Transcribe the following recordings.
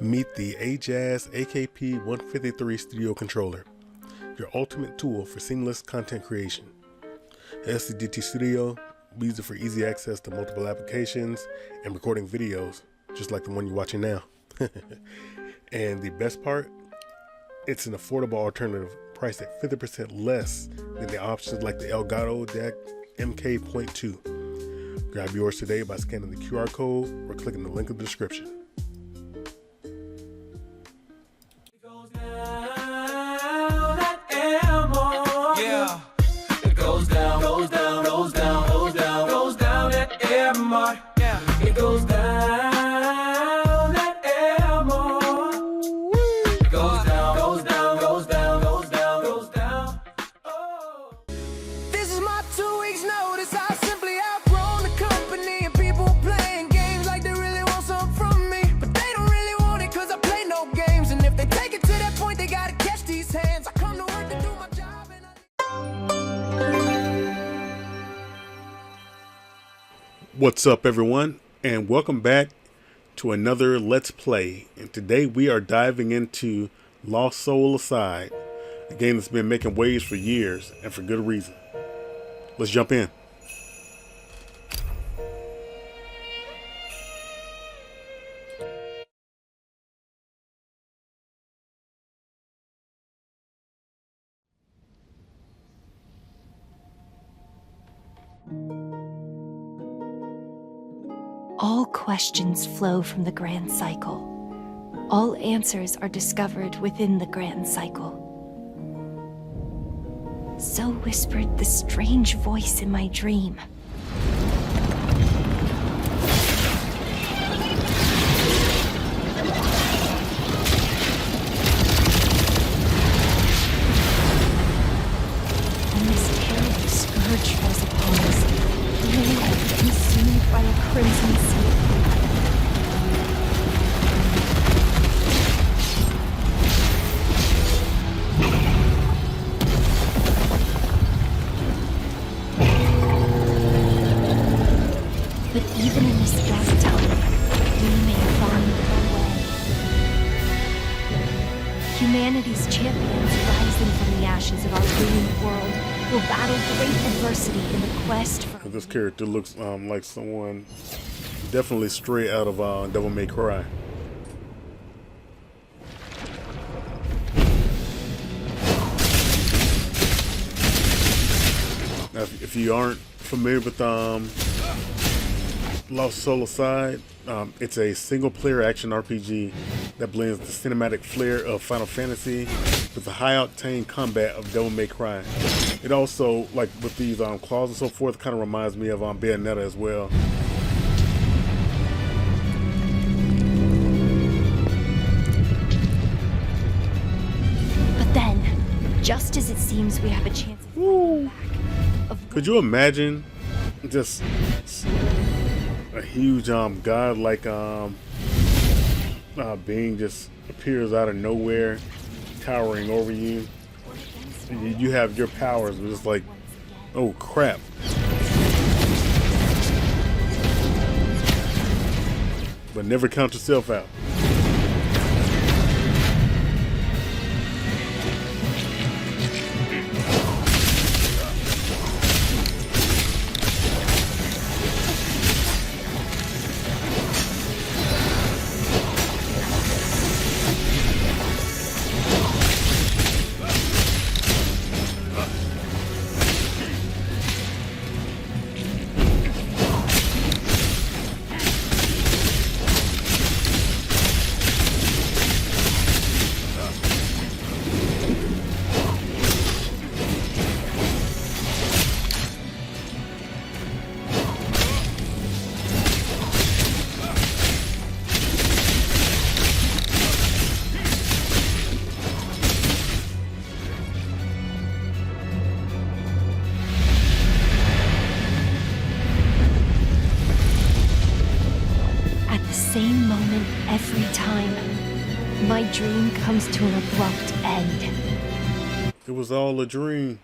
Meet the AJAS AKP153 Studio Controller, your ultimate tool for seamless content creation. SDGT Studio uses it for easy access to multiple applications and recording videos, just like the one you're watching now. And the best part, it's an affordable alternative priced at 50% less than the options like the Elgato DAC MK.2. Grab yours today by scanning the QR code or clicking the link in the description. It goes down, goes down, goes down, goes down, goes down at Airmart. Yeah, it goes down at Airmart. It goes down, goes down, goes down, goes down, goes down. Oh. This is my 2 weeks notice. I simply outgrown the company and people playing games like they really want something from me, but they don't really want it cause I play no games. And if they take it to that point, they gotta catch these hands. I come to work to do my job and What's up, everyone, and welcome back to another Let's Play. And today we are diving into Lost Soul Aside, a game that's been making waves for years and for good reason. Let's jump in. All questions flow from the grand cycle. All answers are discovered within the grand cycle. So whispered the strange voice in my dream. And this terrible scourge falls upon us, all consumed by a crimson sea. But even in this dark time, we may find our way. Humanity's champions, rising from the ashes of our ruined world, will battle great adversity in the quest for... This character looks like someone definitely straight out of Devil May Cry. Now, if you aren't familiar with Lost Soul Aside, it's a single-player action RPG that blends the cinematic flair of Final Fantasy with the high-octane combat of Devil May Cry. It also, like with these claws and so forth, kind of reminds me of Bayonetta as well. But then, just as it seems we have a chance of... Could you imagine just a huge god-like being just appears out of nowhere, towering over you? You have your powers, but it's like, oh crap. But never count yourself out. Same moment every time. My dream comes to an abrupt end. It was all a dream.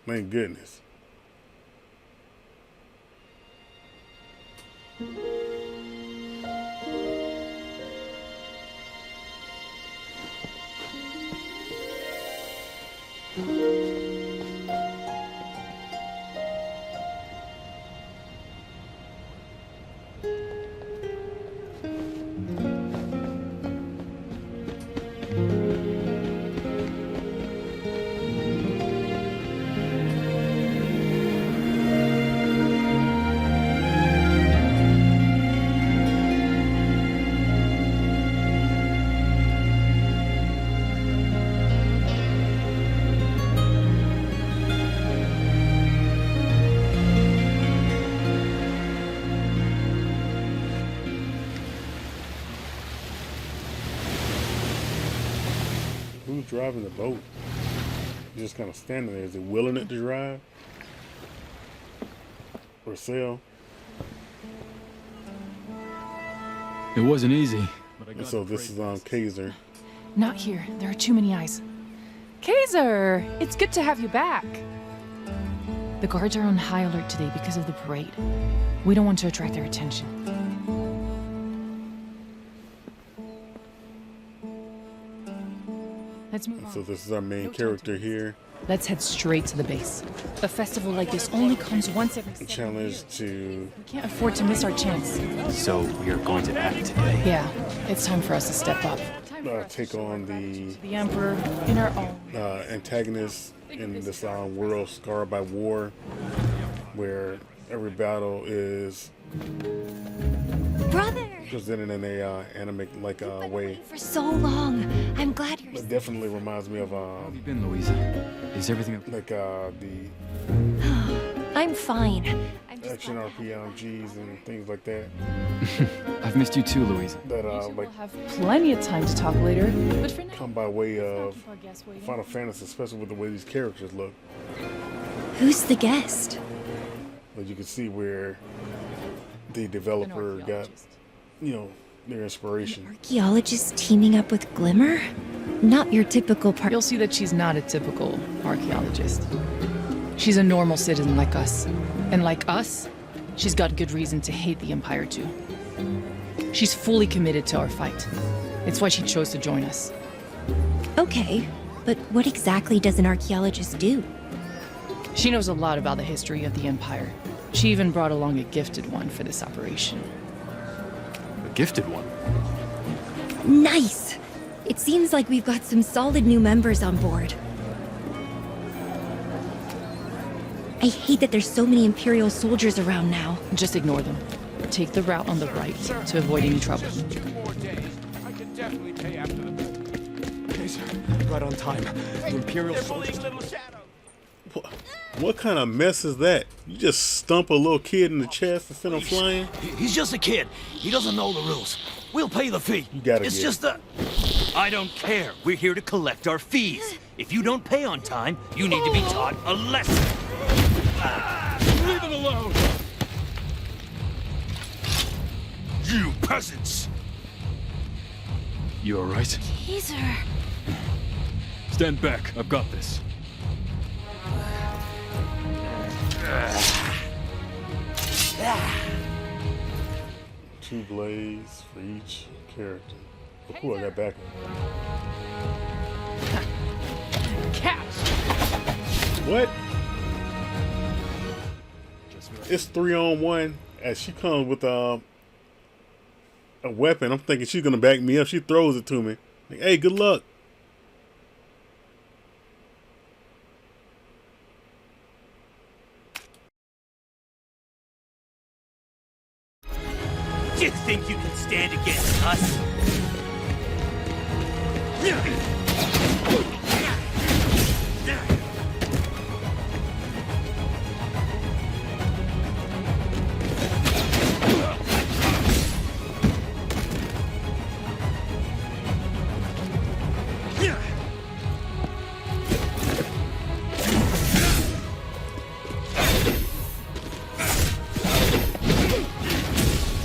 Thank goodness. Who's driving the boat? You're just kind of standing there. Is it willing it to drive? Or sail? It wasn't easy. And so this is Kazer. Not here. There are too many eyes. Kazer! It's good to have you back. The guards are on high alert today because of the parade. We don't want to attract their attention. Let's move on. So this is our main character here. Let's head straight to the base. A festival like this only comes once every 7 Challenge years. to We can't afford to miss our chance. So we are going to act today. Yeah, it's time for us to step up. take on The Emperor in our own. antagonist in this world scarred by war, where every battle is Brother! presented in a anime-like way. For so long. I'm glad you're It definitely reminds me of How have you been, Louisa? Is everything okay? like the I'm fine. I'm just action glad to have you back. RPGs and things like that. I've missed you too, Louisa. That We'll like have plenty of time to talk later. But for now, come by way let's not of keep our guests waiting. Final Fantasy, especially with the way these characters look. Who's the guest? But you can see where the An developer got, archaeologist. their inspiration. Archaeologist teaming up with Glimmer? Not your typical part. You'll see that she's not a typical archaeologist. She's a normal citizen like us. And like us, she's got good reason to hate the Empire too. She's fully committed to our fight. It's why she chose to join us. Okay, but what exactly does an archaeologist do? She knows a lot about the history of the Empire. She even brought along a gifted one for this operation. A gifted one. Nice! It seems like we've got some solid new members on board. I hate that there's so many Imperial soldiers around now. Just ignore them. Take the route on the right to avoid any trouble. Just 2 more days. I can definitely pay after the Kazer, right on time. The Imperial soldiers. What kind of mess is that? You just stump a little kid in the chest and send him flying? He's just a kid. He doesn't know the rules. We'll pay the fee. You gotta It's get just a... I don't care. We're here to collect our fees. If you don't pay on time, you need to be taught a lesson. Leave him alone! You peasants! You alright? Kazer! Stand back. I've got this. Two blades for each character. Oh, cool, I got backup. Catch! What? It's 3-on-1 as she comes with a weapon. I'm thinking she's gonna back me up. She throws it to me. Like, hey, good luck. Do you think you can stand against us?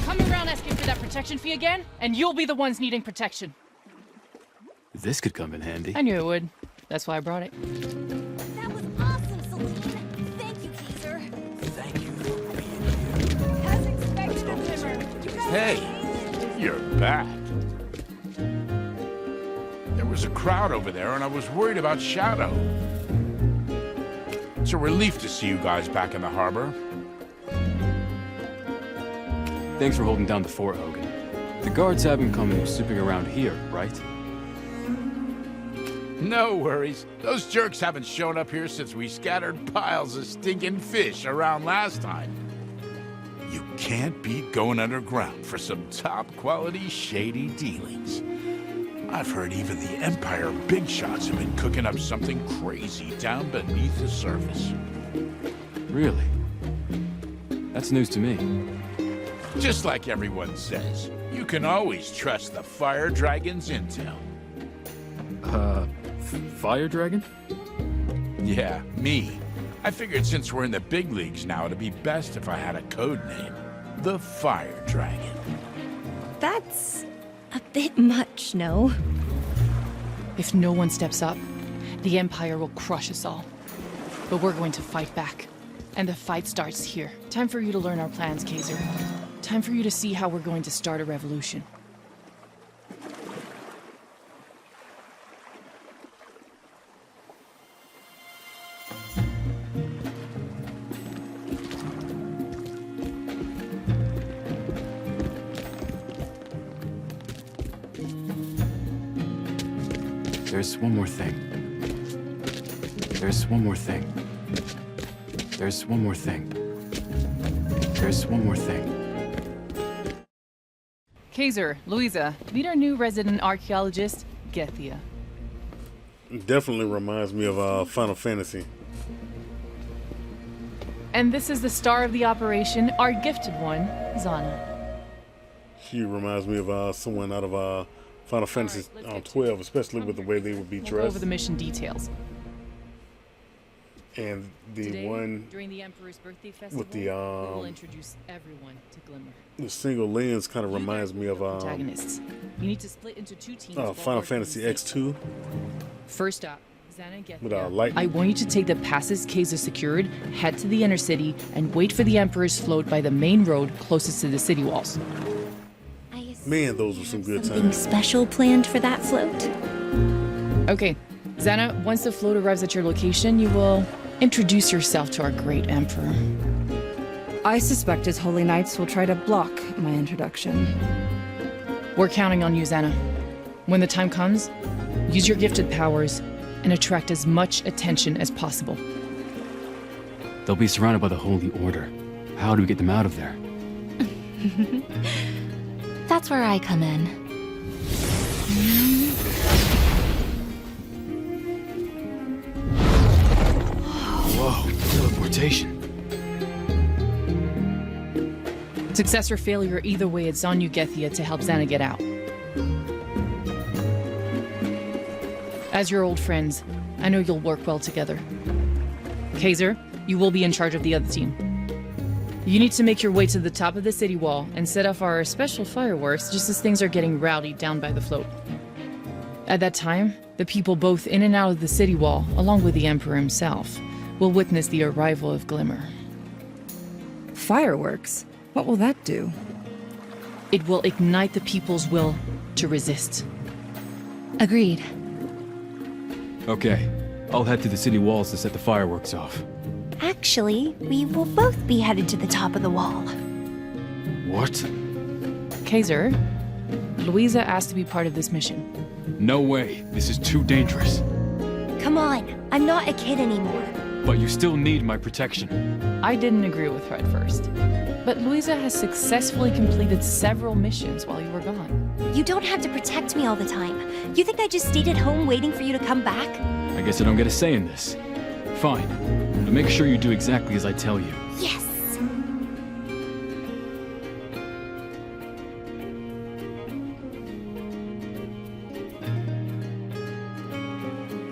Come around asking for that protection fee again, and you'll be the ones needing protection. This could come in handy. I knew it would. That's why I brought it. That was awesome, Celine! Thank you, Kazer! Thank you for being here. As expected, Hey, you're back. There was a crowd over there, and I was worried about Shadow. It's a relief to see you guys back in the harbor. Thanks for holding down the fort, Hogan. The guards haven't come snooping around here, right? No worries. Those jerks haven't shown up here since we scattered piles of stinking fish around last time. You can't beat going underground for some top-quality shady dealings. I've heard even the Empire big shots have been cooking up something crazy down beneath the surface. Really? That's news to me. Just like everyone says, you can always trust the Fire Dragon's intel. Fire Dragon? Yeah, me. I figured since we're in the big leagues now, it'd be best if I had a code name. The Fire Dragon. That's a bit much, no? If no one steps up, the Empire will crush us all. But we're going to fight back. And the fight starts here. Time for you to learn our plans, Kazer. Time for you to see how we're going to start a revolution. There's one more thing. There's one more thing. There's one more thing. There's one more thing. Kazer, Louisa, meet our new resident archaeologist, Gethia. Definitely reminds me of Final Fantasy. And this is the star of the operation, our gifted one, Zana. She reminds me of someone out of Final Fantasy 12, especially with the way they would be We'll go dressed. over the mission details. And the Today, one during the Emperor's birthday festival, with the we will introduce everyone to Glimmer. the single lens kind of reminds me of Protagonists. You need to split into two teams. while Final working Fantasy in sync. X2 First up, Xana and Gethia. with lightning. I want you to take the passes Kazer secured, head to the inner city, and wait for the Emperor's float by the main road closest to the city walls. Man, those were some good Something times. special planned for that float? Okay, Xana, once the float arrives at your location, you will introduce yourself to our great Emperor. I suspect his holy knights will try to block my introduction. We're counting on you, Xana. When the time comes, use your gifted powers and attract as much attention as possible. They'll be surrounded by the Holy Order. How do we get them out of there? That's where I come in. Whoa, teleportation. Success or failure, either way, it's on you, Gethia, to help Xana get out. As your old friends, I know you'll work well together. Kazer, you will be in charge of the other team. You need to make your way to the top of the city wall and set off our special fireworks just as things are getting rowdy down by the float. At that time, the people both in and out of the city wall, along with the Emperor himself, will witness the arrival of Glimmer. Fireworks? What will that do? It will ignite the people's will to resist. Agreed. Okay, I'll head to the city walls to set the fireworks off. Actually, we will both be headed to the top of the wall. What? Kazer, Louisa asked to be part of this mission. No way, this is too dangerous. Come on, I'm not a kid anymore. But you still need my protection. I didn't agree with her at first, but Louisa has successfully completed several missions while you were gone. You don't have to protect me all the time. You think I just stayed at home waiting for you to come back? I guess I don't get a say in this. Fine, but make sure you do exactly as I tell you. Yes!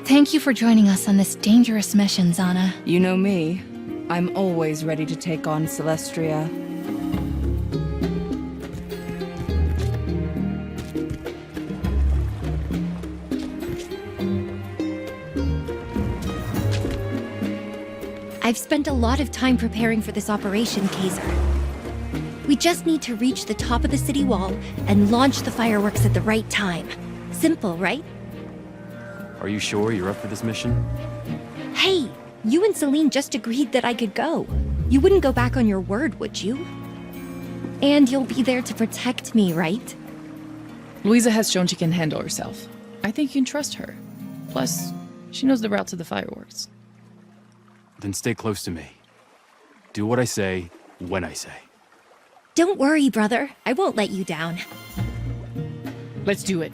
Thank you for joining us on this dangerous mission, Zana. You know me. I'm always ready to take on Celestria. I've spent a lot of time preparing for this operation, Kazer. We just need to reach the top of the city wall and launch the fireworks at the right time. Simple, right? Are you sure you're up for this mission? Hey, You and Celine just agreed that I could go. You wouldn't go back on your word, would you? And you'll be there to protect me, right? Louisa has shown she can handle herself. I think you can trust her. Plus, she knows the route to the fireworks. Then stay close to me. Do what I say, when I say. Don't worry, brother. I won't let you down. Let's do it.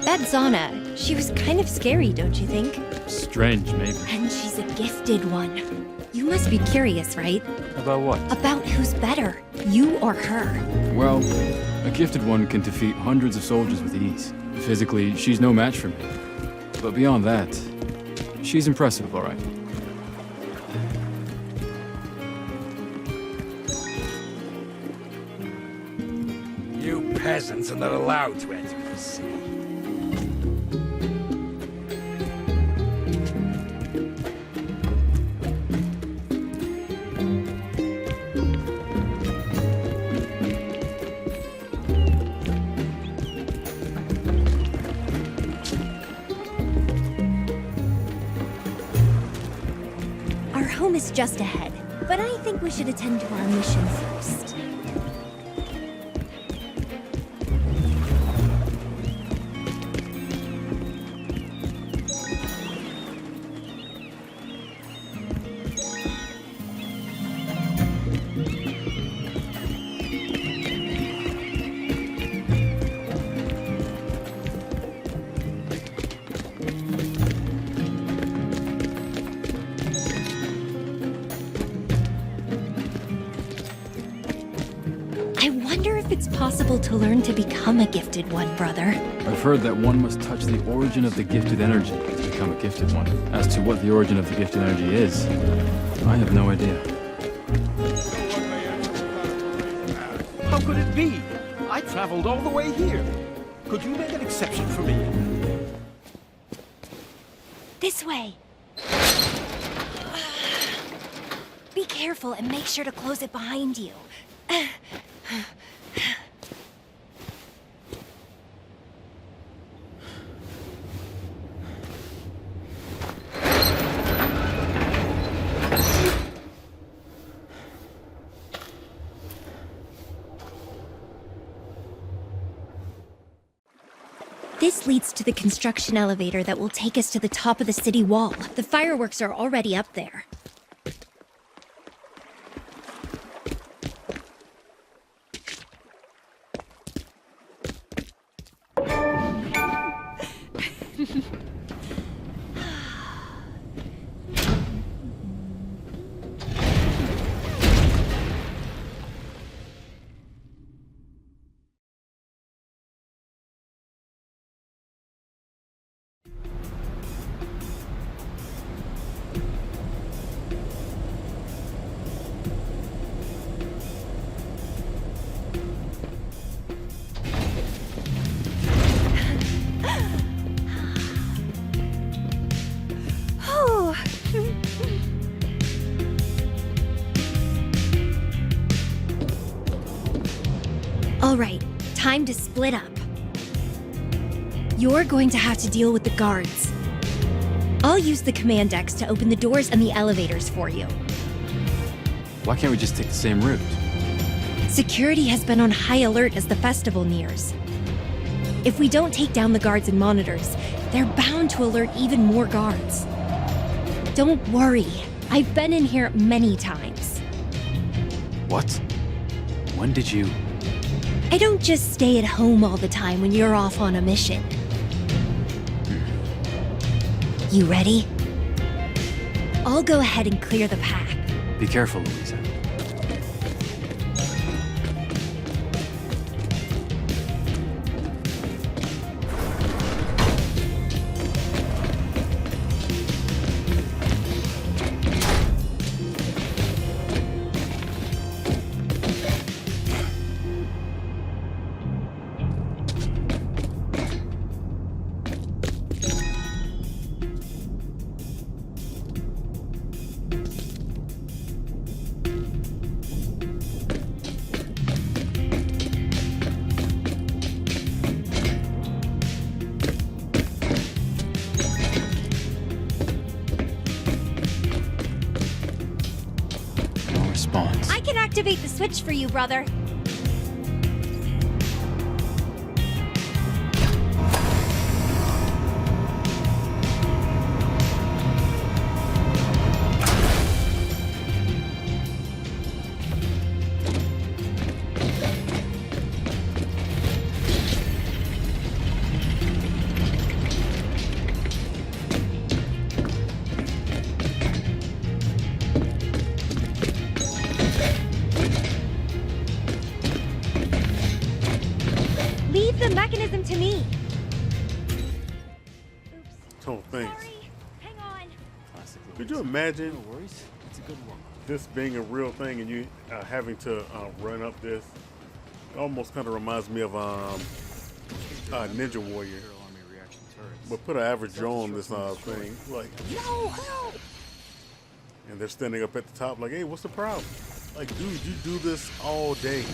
That Zana, she was kind of scary, don't you think? Strange, maybe. And she's a gifted one. You must be curious, right? About what? About who's better, you or her. Well, a gifted one can defeat hundreds of soldiers with ease. Physically, she's no match for me. But beyond that, she's impressive, all right. You peasants are not allowed to enter the city. Our home is just ahead, but I think we should attend to our mission first. I wonder if it's possible to learn to become a gifted one, brother. I've heard that one must touch the origin of the gifted energy to become a gifted one. As to what the origin of the gifted energy is, I have no idea. How could it be? I traveled all the way here. Could you make an exception for me? This way. Be careful and make sure to close it behind you. This leads to the construction elevator that will take us to the top of the city wall. The fireworks are already up there. All right, time to split up. You're going to have to deal with the guards. I'll use the command decks to open the doors and the elevators for you. Why can't we just take the same route? Security has been on high alert as the festival nears. If we don't take down the guards and monitors, they're bound to alert even more guards. Don't worry, I've been in here many times. What? When did you... I don't just stay at home all the time when you're off on a mission. You ready? I'll go ahead and clear the path. Be careful, Louisa. activate the switch for you, brother. Leave the mechanism to me. Oh, thanks. Sorry. Hang on. Could you imagine No worries. It's a good one. this being a real thing and you having to run up this? It almost kind of reminds me of Ninja Warrior. But put an average Joe on this thing, like, yo, help! And they're standing up at the top like, hey, what's the problem? Like, dude, you do this all day.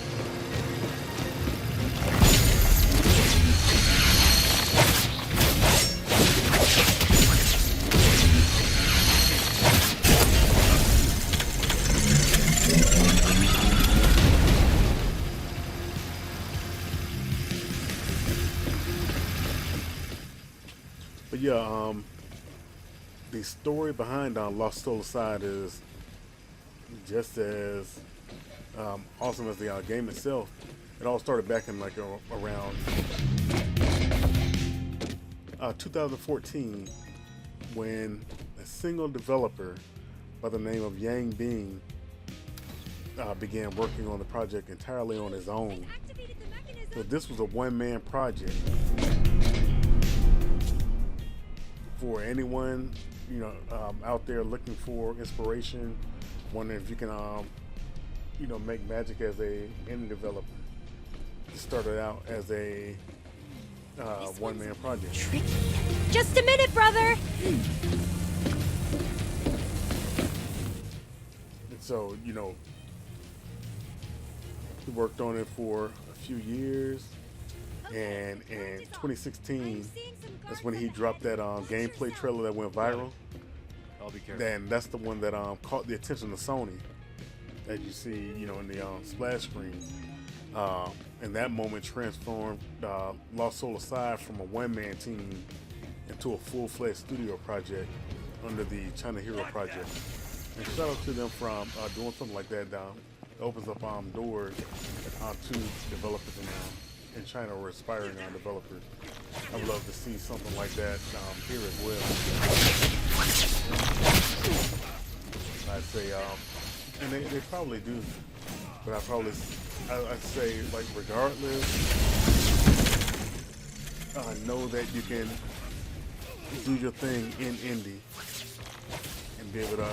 But yeah, the story behind Lost Soul Aside is just as awesome as the game itself. It all started back in like around 2014 when a single developer by the name of Yang Bing began working on the project entirely on his own. So this was a one-man project. For anyone, you know, out there looking for inspiration, wondering if you can, you know, make magic as a indie developer. It started out as a one-man project. Tricky. Just a minute, brother. And so, you know, he worked on it for a few years, and in 2016, that's when he dropped that gameplay trailer that went viral. I'll be careful. Then that's the one that caught the attention of Sony, that you see, you know, in the splash screen. And that moment transformed Lost Soul Aside from a one-man team into a full-fledged studio project under the China Hero Project. And shout out to them for doing something like that. It opens up doors to developers in China or aspiring developers. I'd love to see something like that here as well. I'd say, and they probably do, but I'd say, like, regardless, know that you can do your thing in indie and be able to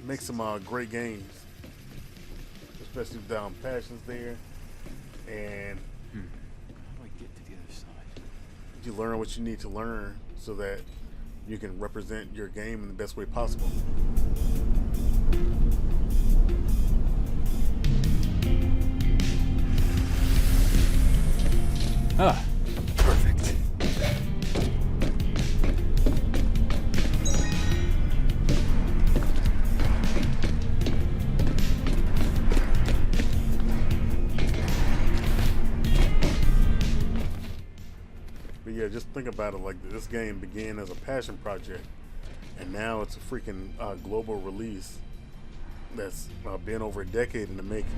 make some great games, especially if the passion's there, and How do I get to the other side? you learn what you need to learn so that you can represent your game in the best way possible. Ah, perfect. But yeah, just think about it, like this game began as a passion project, and now it's a freaking global release that's been over a decade in the making.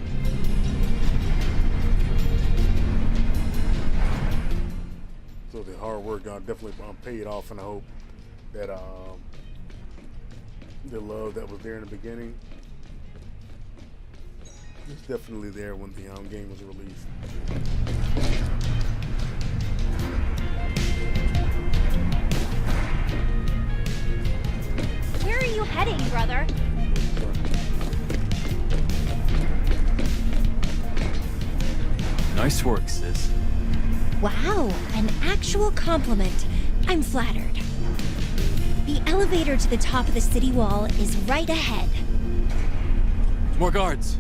So the hard work definitely paid off, and I hope that the love that was there in the beginning is definitely there when the game was released. Where are you heading, brother? Nice work, sis. Wow, an actual compliment. I'm flattered. The elevator to the top of the city wall is right ahead. More guards.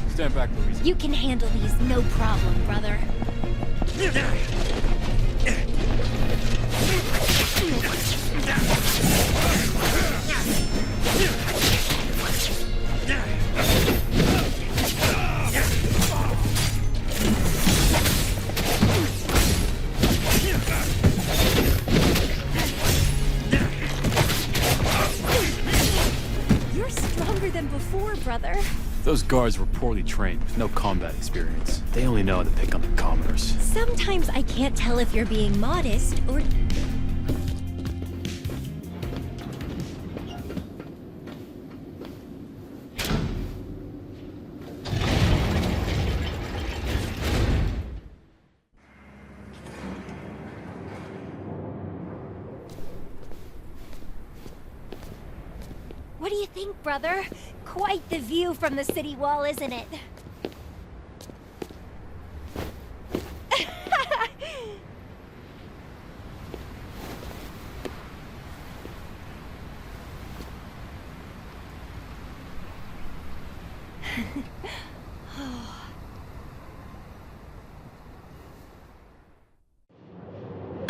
Stand back, Louisa. You can handle these no problem, brother. Those guards were poorly trained with no combat experience. They only know how to pick on the commoners. Sometimes I can't tell if you're being modest or... What do you think, brother? Quite the view from the city wall, isn't it?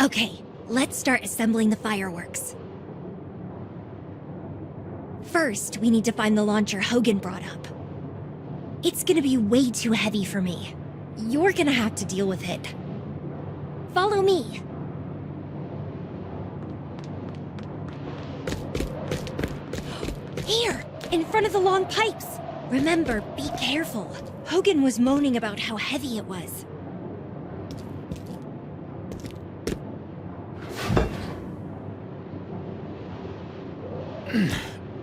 Okay, let's start assembling the fireworks. First, we need to find the launcher Hogan brought up. It's gonna be way too heavy for me. You're gonna have to deal with it. Follow me. Here, in front of the long pipes. Remember, be careful. Hogan was moaning about how heavy it was.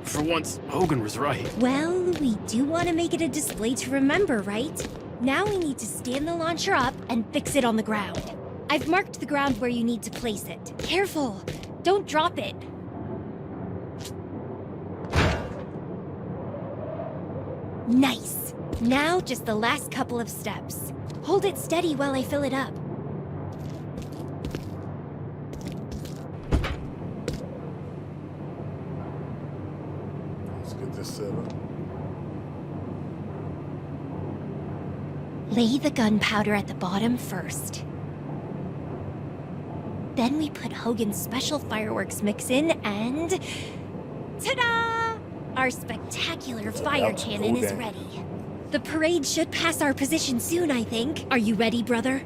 For once, Hogan was right. Well, we do want to make it a display to remember, right? Now we need to stand the launcher up and fix it on the ground. I've marked the ground where you need to place it. Careful, don't drop it. Nice. Now just the last couple of steps. Hold it steady while I fill it up. Let's get this set up. Lay the gunpowder at the bottom first. Then we put Hogan's special fireworks mix in and... ta-da! Our spectacular fire cannon is ready. The parade should pass our position soon, I think. Are you ready, brother?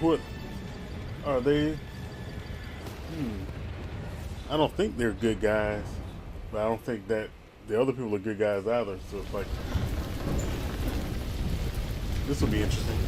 What are they? I don't think they're good guys, but I don't think that the other people are good guys either. So it's like, this will be interesting.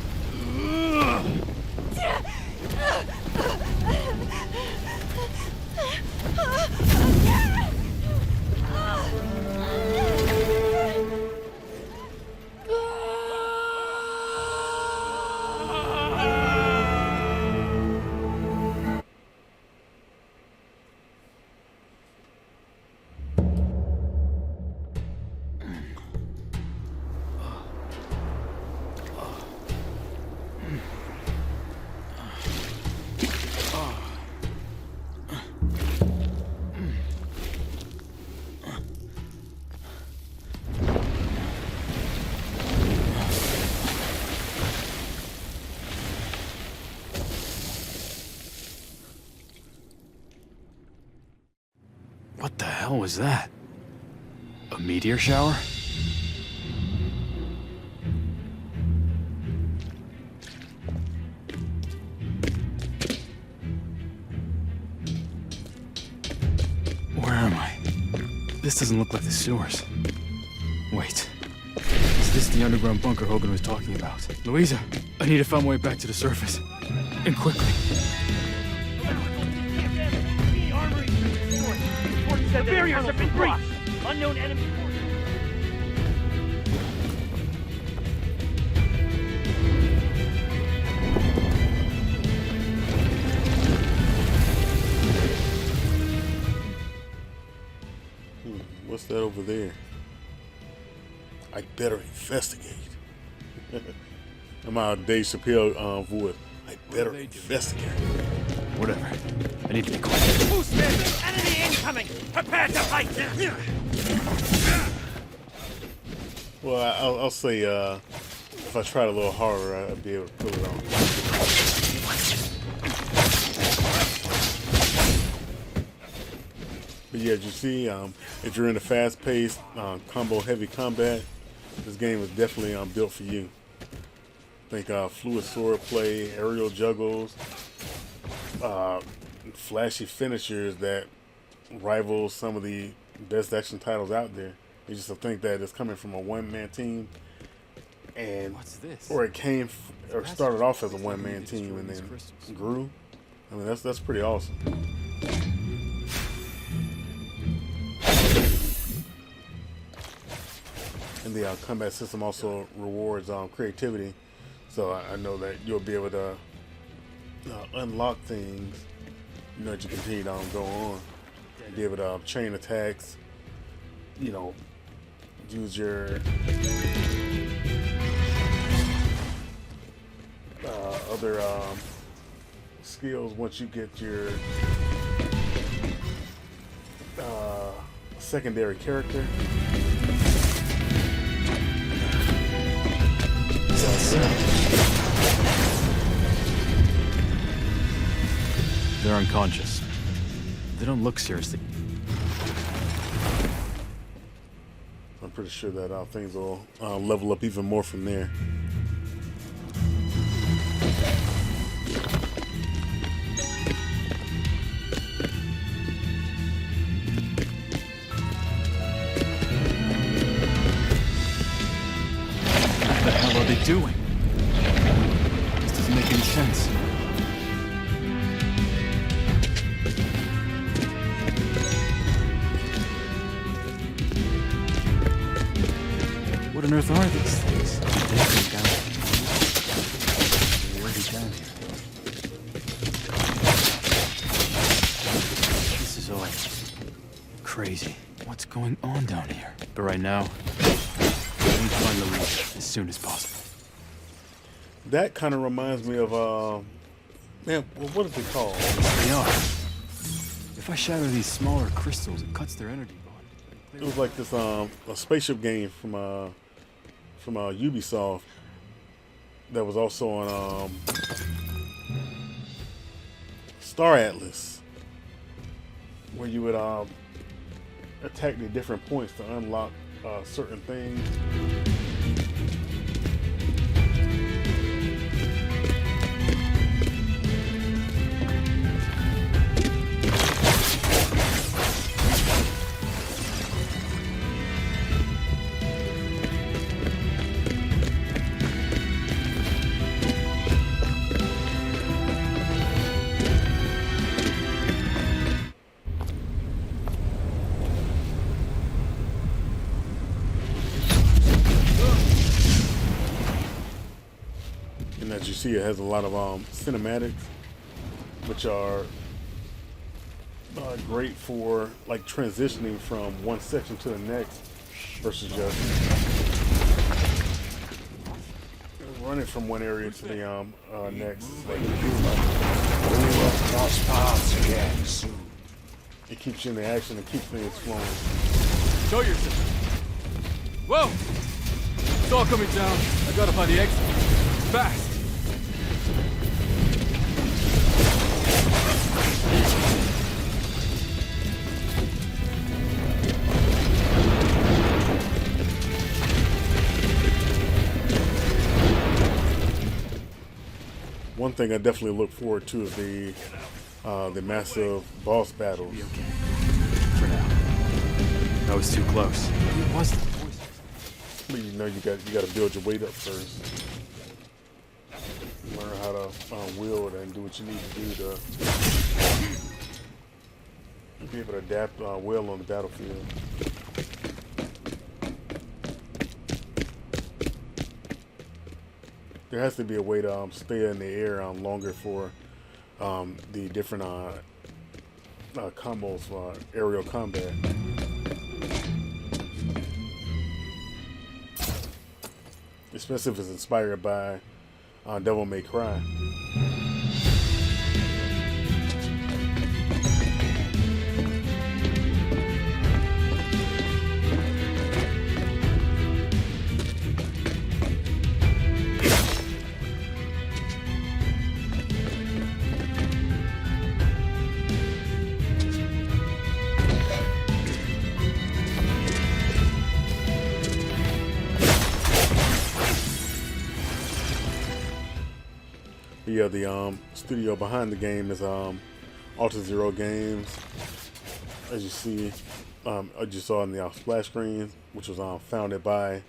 What the hell was that? A meteor shower? Where am I? This doesn't look like the sewers. Wait. Is this the underground bunker Hogan was talking about? Louisa, I need to find my way back to the surface. And quickly. The barriers have been breached. Unknown enemy forces. What's that over there? I better investigate. I'm out of Dave Chappelle voice. I better investigate. Whatever. I need to be quiet. Boosters! Enemy incoming! Prepare to fight! Well, I'll say if I tried a little harder, I'd be able to pull it on. But yeah, as you see, if you're in a fast-paced, combo-heavy combat, this game is definitely built for you. I think fluid sword play, aerial juggles, flashy finishers that rival some of the best action titles out there. You just think that it's coming from a one-man team, and What's this? or it came or started off as a one-man team and then grew. I mean, that's pretty awesome. And the combat system also rewards creativity, so I know that you'll be able to unlock things, you know, as you continue to go on. Be able to chain attacks, you know, use your other skills once you get your secondary character. They're unconscious. They don't look seriously. I'm pretty sure that things will level up even more from there. What the hell are they doing? This doesn't make any sense. What on earth are these things? They're already down here. This is all crazy. What's going on down here? But right now, I need to find Louisa as soon as possible. That kind of reminds me of man, what is it called? They are. If I shatter these smaller crystals, it cuts their energy bond. It was like this a spaceship game from Ubisoft that was also on Star Atlas, where you would attack the different points to unlock certain things. And as you see, it has a lot of cinematics, which are great for like transitioning from one section to the next versus just running from one area to the next. Like, Cross paths again soon. it keeps you in the action and keeps things flowing. Show yourself. Whoa! It's all coming down. I gotta find the exit. Fast! one thing I definitely look forward to is the massive boss battles. Be okay. For now. That was too close. It was the voice. But you know you got to build your weight up first. Learn how to wield and do what you need to do to be able to adapt well on the battlefield. There has to be a way to stay in the air longer for the different combos for aerial combat. Especially if it's inspired by Devil May Cry. But yeah, the studio behind the game is Ultizero Games. As you see, as you saw in the splash screen, which was founded by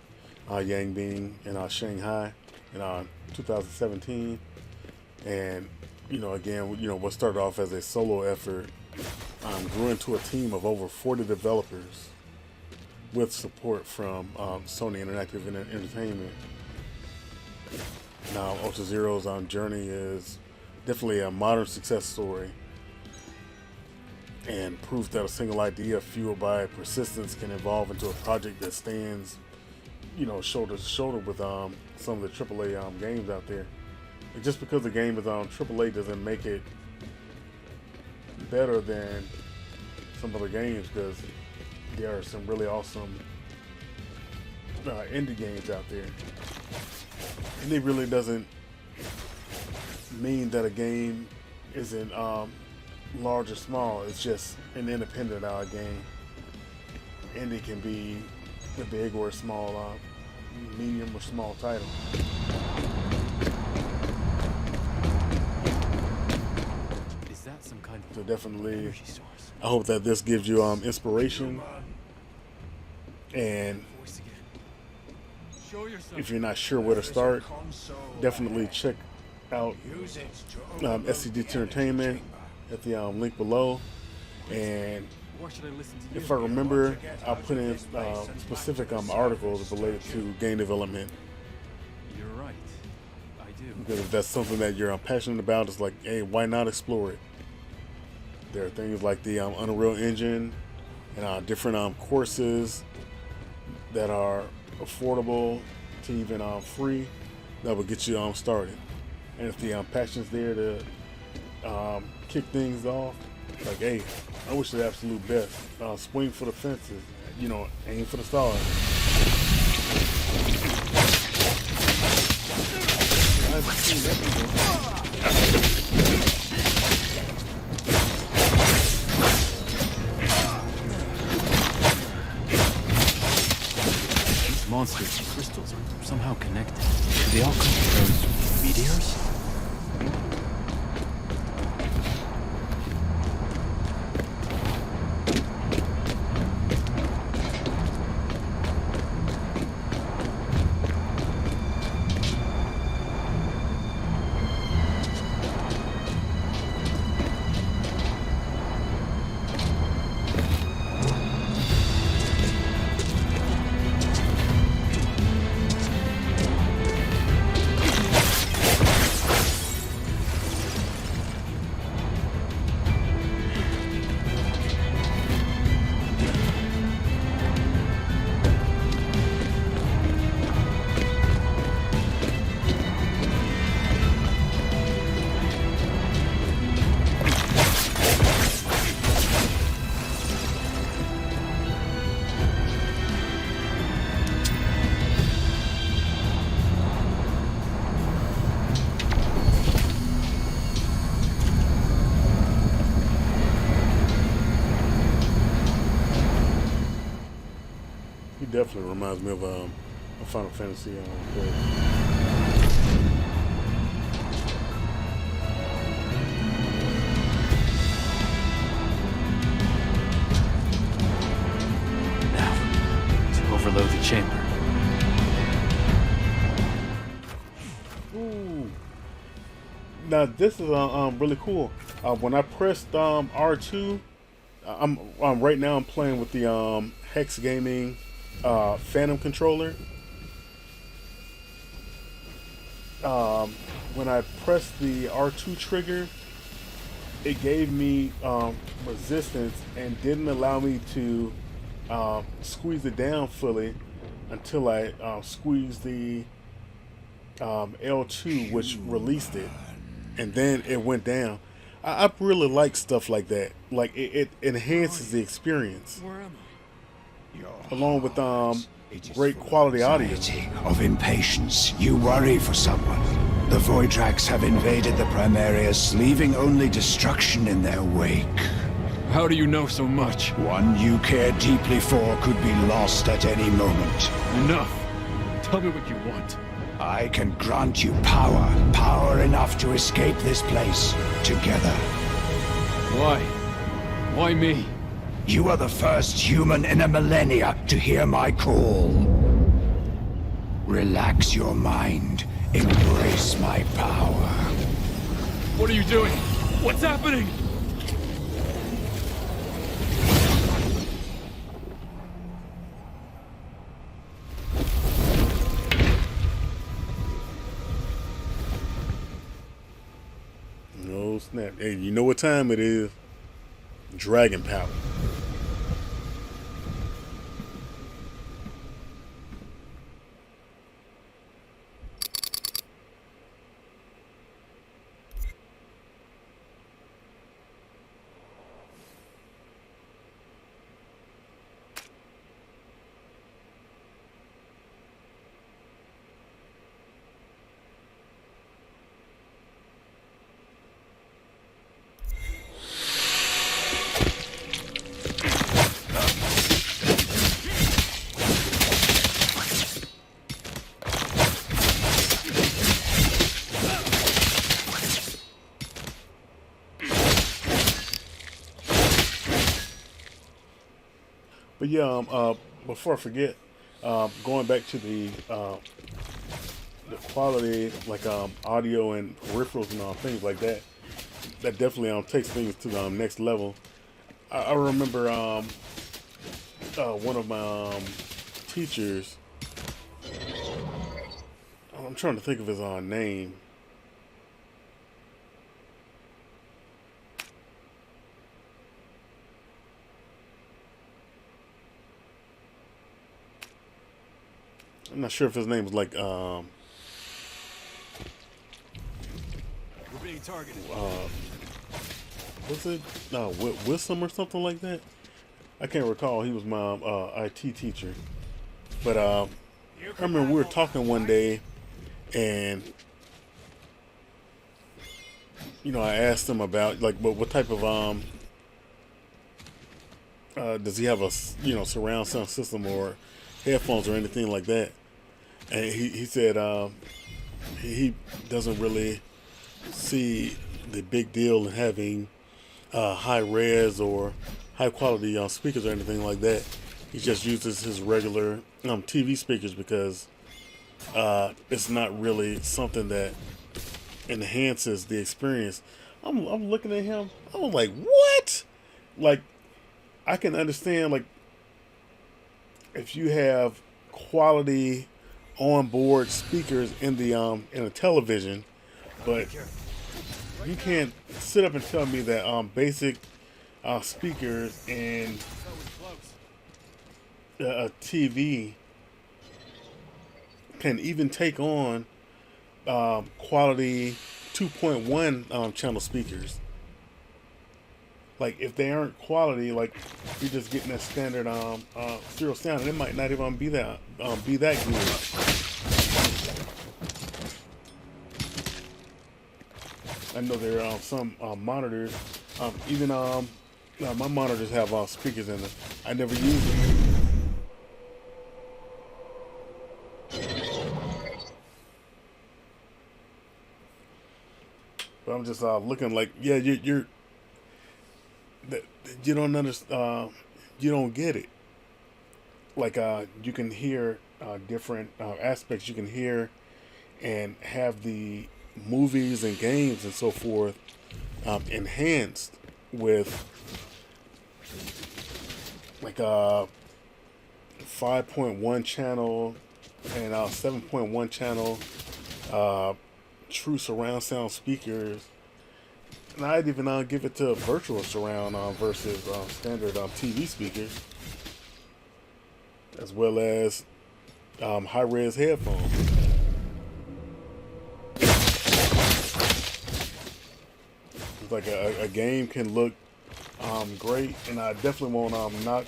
Yang Bing in Shanghai in 2017. And again, what started off as a solo effort grew into a team of over 40 developers with support from Sony Interactive Entertainment. Now, Ultizero's journey is definitely a modern success story and proof that a single idea fueled by persistence can evolve into a project that stands, shoulder to shoulder with some of the AAA games out there. And just because the game is on AAA doesn't make it better than some other games, because there are some really awesome indie games out there. And it really doesn't mean that a game isn't large or small. It's just an independent game. Indie can be a big or a small, medium or small title. Is that some kind of So definitely, energy source? I hope that this gives you inspiration. And Voice again. Show yourself. if you're not sure where to start, definitely check out SDGT Entertainment at the link below. And Why should I listen to you? if I remember, I'll put in specific articles related to game development, You're right. I do. because if that's something that you're passionate about, it's like, hey, why not explore it? There are things like the Unreal Engine and different courses that are affordable to even free that will get you started. And if the passion's there to kick things off, like, hey, I wish the absolute best. Swing for the fences, aim for the stars. I haven't seen that before. These monsters and crystals are somehow connected. Do they all come from those meteors? He definitely reminds me of a Final Fantasy play. overload the chamber. Ooh. Now this is really cool. When I pressed R2, I'm right now I'm playing with the Hex Gaming Phantom controller. When I pressed the R2 trigger, it gave me resistance and didn't allow me to squeeze it down fully until I squeezed the L2, which released it, and then it went down. I really like stuff like that. Like it enhances the experience, along with great quality audio. Of impatience, you worry for someone. The Voidrax have invaded the Primarius, leaving only destruction in their wake. How do you know so much? One you care deeply for could be lost at any moment. Enough. Tell me what you want. I can grant you power. Power enough to escape this place together. Why? Why me? You are the first human in a millennia to hear my call. Relax your mind. Embrace my power. What are you doing? What's happening? No snap. Hey, you know what time it is? Dragon power. But yeah, before I forget, going back to the quality, like audio and peripherals and things like that, that definitely takes things to the next level. I remember one of my teachers. I'm trying to think of his name. I'm not sure if his name was like We're being targeted. was it Wisdom or something like that? I can't recall. He was my IT teacher. But I remember we were talking one day, and you know, I asked him about like what type of does he have a surround sound system or headphones or anything like that? And he said he doesn't really see the big deal in having high res or high quality speakers or anything like that. He just uses his regular TV speakers because it's not really something that enhances the experience. I'm looking at him. I was like, what? Like, I can understand like if you have quality onboard speakers in the in a television, but you can't sit up and tell me that basic speakers in a TV can even take on quality 2.1 channel speakers. Like if they aren't quality, like you're just getting that standard stereo sound, and it might not even be that good. I know there are some monitors, even my monitors have speakers in them. I never use them. But I'm just looking like, yeah, you don't understand, you don't get it. like you can hear different aspects. You can hear and have the movies and games and so forth enhanced with like a 5.1 channel and 7.1 channel true surround sound speakers. And I'd even give it to virtual surround versus standard TV speakers, as well as high-res headphones. It's like a game can look great, and I definitely won't knock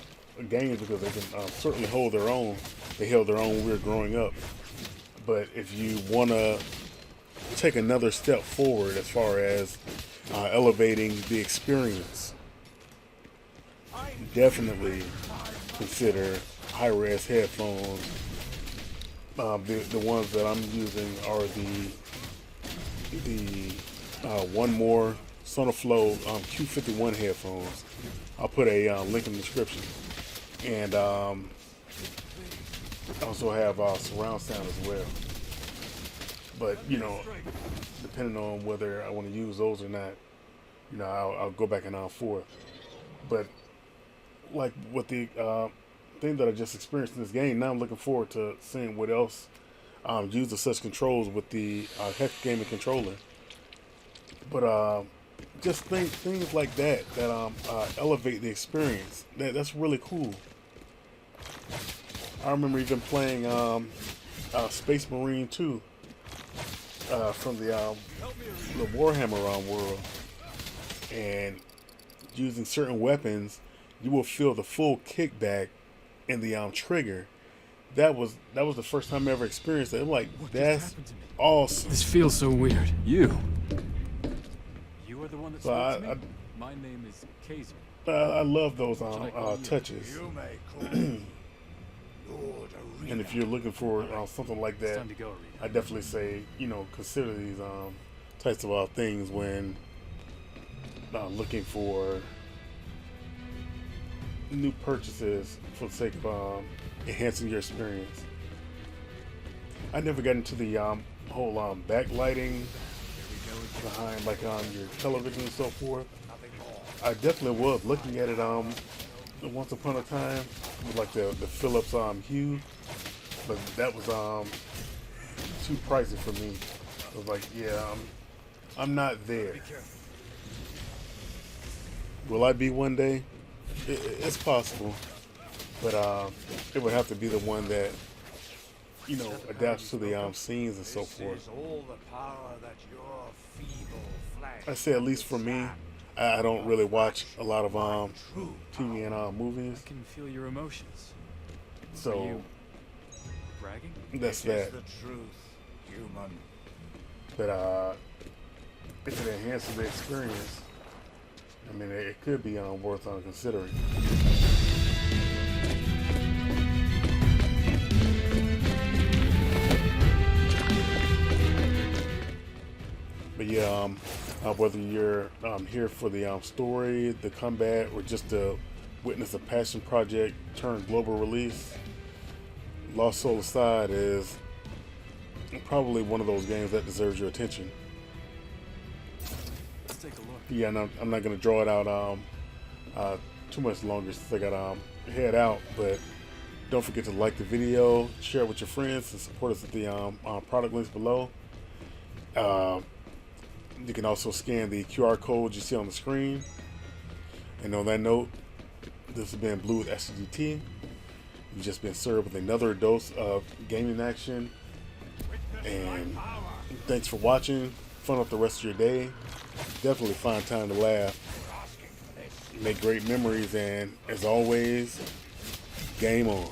games because they can certainly hold their own. They held their own when we were growing up. But if you want to take another step forward as far as elevating the experience, definitely consider high-res headphones. The ones that I'm using are the One More Sonoflow Q51 headphones. I'll put a link in the description. And I also have surround sound as well. But, you know, depending on whether I want to use those or not, you know, I'll go back and forth. But like with the thing that I just experienced in this game, now I'm looking forward to seeing what else uses such controls with the Hex Gaming controller. But just things like that elevate the experience. That's really cool. I remember even playing Space Marine 2 from the Warhammer world, and using certain weapons, you will feel the full kickback in the trigger. That was the first time I ever experienced it. I'm like, that's awesome. This feels so weird. You You are the one that So spoke to me? My name is Kazer. I love those touches. You may call me Lord Arena. And if you're looking for something like It's that, time to go, Arena. I definitely say, you know, consider these types of things when looking for new purchases for the sake of enhancing your experience. I never got into the whole backlighting behind like your television and so forth. I definitely was looking at it once upon a time with like the Philips Hue, but that was too pricey for me. I was like, yeah, I'm not there. Will I be one day? It's possible, but it would have to be the one that, you know, adapts to the scenes and so forth. I say at least for me, I don't really watch a lot of TV and movies, I can feel your emotions. so you bragging? that's that. The truth, human. But if it enhances the experience, I mean, it could be worth considering. But yeah, whether you're here for the story, the combat, or just to witness a passion project turned global release, Lost Soul Aside is probably one of those games that deserves your attention. Let's take a look. Yeah, and I'm not going to draw it out too much longer since I got to head out, but don't forget to like the video, share it with your friends, and support us at the product links below. You can also scan the QR code you see on the screen. And on that note, this has been Blue with SDGT. You've just been served with another dose of gaming action. And thanks for watching. Fun up the rest of your day. Definitely find time to laugh. Make great memories, and as always, game on.